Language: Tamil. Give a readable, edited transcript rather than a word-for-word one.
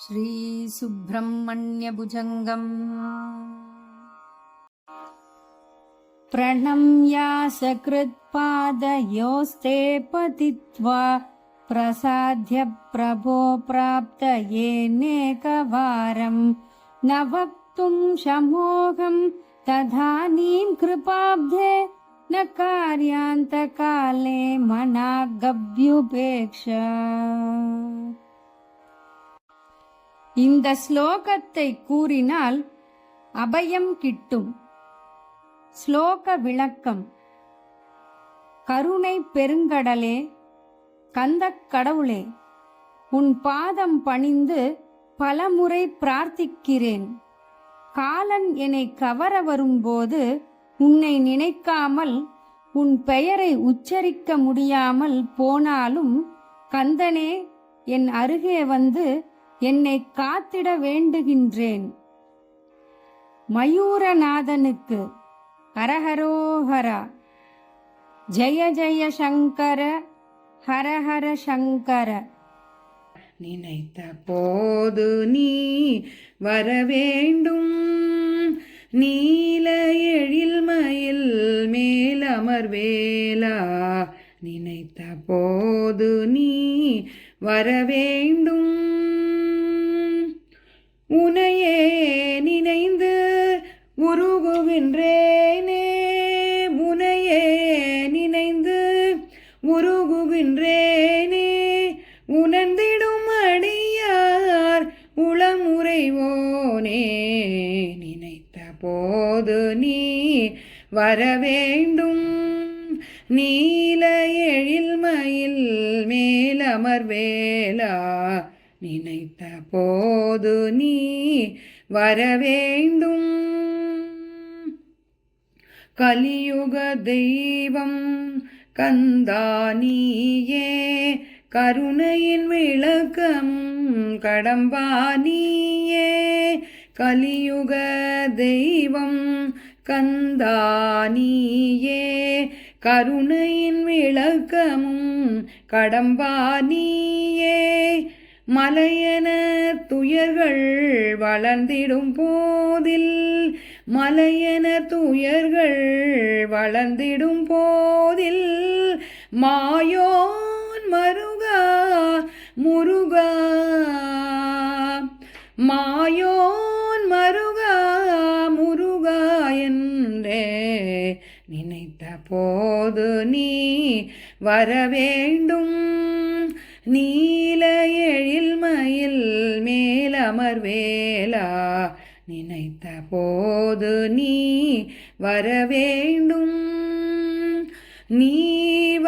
श्रीसुब्रह्मण्यभुजङ्गम् प्रणम्यासकृत्पादयोस्ते पतित्वा प्रसाद्य प्रभो प्राप्तयेनेकवारं न वक्तुं शमोऽहं तदानीं कृपाब्धे न कार्यान्तकाले मनागभ्युपेक्षा. இந்த ஸ்லோகத்தை கூறினால் அபயம் கிட்டும். ஸ்லோக விளக்கம். கருணை பெருங்கடலே, கந்தக் கடவுளே, உன் பாதம் பணிந்து பலமுறை பிரார்த்திக்கிறேன். காலன் என்னை கவர வரும்போது உன்னை நினைக்காமல் உன் பெயரை உச்சரிக்க முடியாமல் போனாலும் கந்தனே, என் அருகே வந்து என்னை காத்திட வேண்டுகின்றேன். மயூரநாதனுக்கு ஹரஹரோஹரா. ஜெய ஜெய சங்கர, ஹரஹர சங்கர. நினைத்த போது நீ வரவேண்டும், நீல எழில்மயில் மேலமர்வேலா. நினைத்த போது நீ வரவேண்டும், உனையே நினைந்து உருகுகின்றேனே. உனையே நினைந்து உருகுகின்றேனே. உணர்ந்திடும் அடியார் உளமுறைவோனே. நினைத்த போது நீ வரவேண்டும், நீல எழில்மயில் மேலமர்வேலா. நினைத்த போது நீ வரவேண்டும். கலியுக தெய்வம் கந்தானியே, கருணையின் விளக்கம் கடம்பானியே. கலியுக தெய்வம் கந்தானியே, கருணையின் விளக்கமும் கடம்பானியே. மலையென துயர்கள் வளர்ந்திடும் போதில், மலையென துயர்கள் வளர்ந்திடும் போதில், மாயோன் மருகா முருகா, மாயோன் மருகா முருகா என்றே நினைத்த போது நீ வரவேண்டும். நீல எழில்மயில் மேலமர்வேலா. நினைத்த போது நீ வரவேண்டும். நீ